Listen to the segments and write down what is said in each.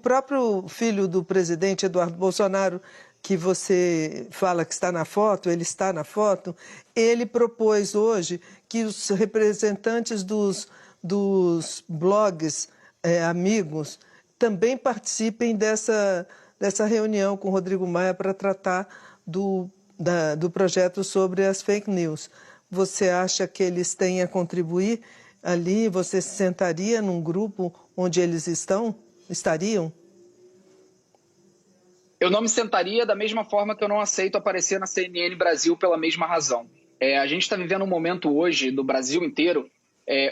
próprio filho do presidente Eduardo Bolsonaro, que você fala que está na foto, ele está na foto, ele propôs hoje que os representantes dos blogs amigos também participem dessa reunião com o Rodrigo Maia para tratar do projeto sobre as fake news. Você acha que eles têm a contribuir ali? Você se sentaria num grupo onde eles estariam? Eu não me sentaria da mesma forma que eu não aceito aparecer na CNN Brasil pela mesma razão. A gente está vivendo um momento hoje, do Brasil inteiro,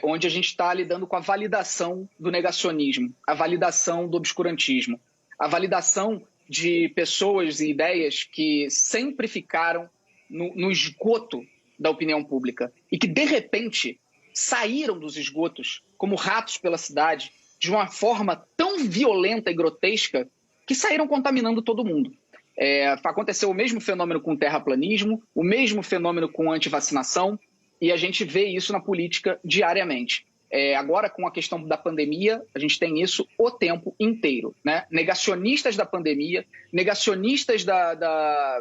onde a gente está lidando com a validação do negacionismo, a validação do obscurantismo, a validação de pessoas e ideias que sempre ficaram no esgoto da opinião pública e que, de repente, saíram dos esgotos como ratos pela cidade de uma forma tão violenta e grotesca que saíram contaminando todo mundo. Aconteceu o mesmo fenômeno com o terraplanismo, o mesmo fenômeno com antivacinação, e a gente vê isso na política diariamente. Agora, com a questão da pandemia, a gente tem isso o tempo inteiro, né? Negacionistas da pandemia, negacionistas da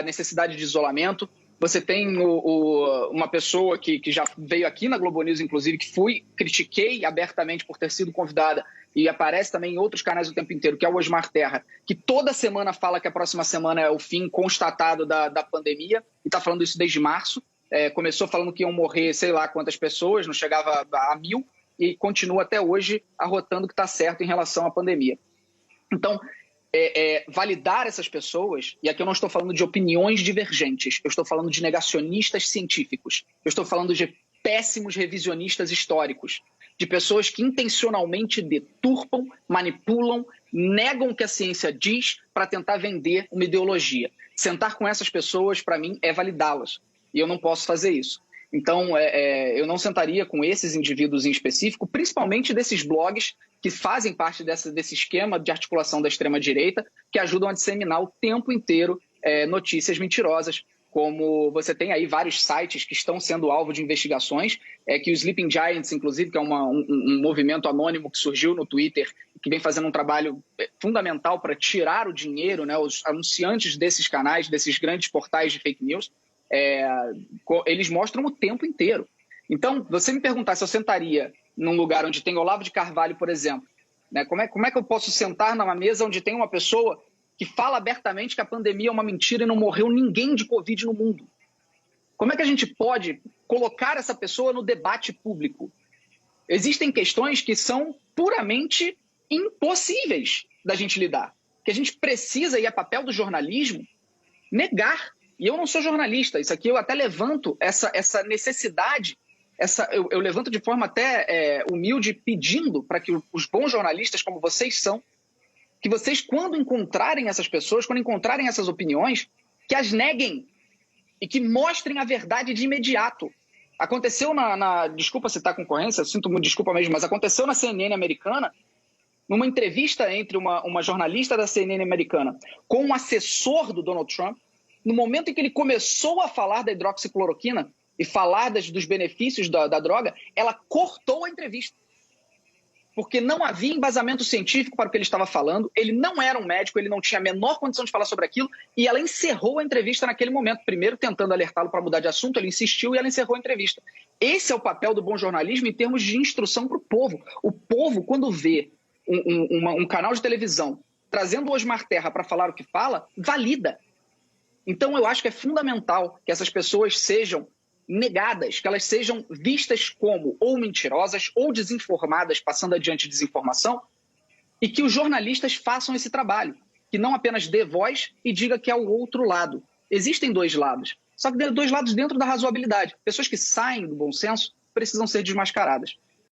necessidade de isolamento. Você tem uma pessoa que já veio aqui na Globo News, inclusive, que critiquei abertamente por ter sido convidada, e aparece também em outros canais o tempo inteiro, que é o Osmar Terra, que toda semana fala que a próxima semana é o fim constatado da pandemia, e está falando isso desde março. Começou falando que iam morrer sei lá quantas pessoas, não chegava a 1000, e continua até hoje arrotando que está certo em relação à pandemia. Então, validar essas pessoas, e aqui eu não estou falando de opiniões divergentes, eu estou falando de negacionistas científicos, eu estou falando de péssimos revisionistas históricos, de pessoas que intencionalmente deturpam, manipulam, negam o que a ciência diz para tentar vender uma ideologia. Sentar com essas pessoas, para mim, é validá-las, e eu não posso fazer isso. Então, eu não sentaria com esses indivíduos em específico, principalmente desses blogs que fazem parte desse esquema de articulação da extrema-direita, que ajudam a disseminar o tempo inteiro notícias mentirosas, como você tem aí vários sites que estão sendo alvo de investigações, que o Sleeping Giants, inclusive, que é um movimento anônimo que surgiu no Twitter, que vem fazendo um trabalho fundamental para tirar o dinheiro, né, os anunciantes desses canais, desses grandes portais de fake news, eles mostram o tempo inteiro. Então, você me perguntar se eu sentaria num lugar onde tem Olavo de Carvalho, por exemplo, né, como é que eu posso sentar numa mesa onde tem uma pessoa que fala abertamente que a pandemia é uma mentira e não morreu ninguém de Covid no mundo? Como é que a gente pode colocar essa pessoa no debate público? Existem questões que são puramente impossíveis da gente lidar, que a gente precisa, e é papel do jornalismo, negar. E eu não sou jornalista, isso aqui eu até levanto essa necessidade, eu levanto de forma até humilde, pedindo para que os bons jornalistas, como vocês são, que vocês, quando encontrarem essas pessoas, quando encontrarem essas opiniões, que as neguem e que mostrem a verdade de imediato. Aconteceu desculpa citar concorrência, eu sinto muito desculpa mesmo, mas aconteceu na CNN americana, numa entrevista entre uma jornalista da CNN americana com um assessor do Donald Trump, no momento em que ele começou a falar da hidroxicloroquina e falar dos benefícios da droga, ela cortou a entrevista. Porque não havia embasamento científico para o que ele estava falando, ele não era um médico, ele não tinha a menor condição de falar sobre aquilo, e ela encerrou a entrevista naquele momento, primeiro tentando alertá-lo para mudar de assunto, ele insistiu e ela encerrou a entrevista. Esse é o papel do bom jornalismo em termos de instrução para o povo. O povo, quando vê um canal de televisão trazendo o Osmar Terra para falar o que fala, valida. Então eu acho que é fundamental que essas pessoas sejam negadas, que elas sejam vistas como ou mentirosas ou desinformadas, passando adiante desinformação, e que os jornalistas façam esse trabalho, que não apenas dê voz e diga que é o outro lado. Existem dois lados, só que dois lados dentro da razoabilidade. Pessoas que saem do bom senso precisam ser desmascaradas.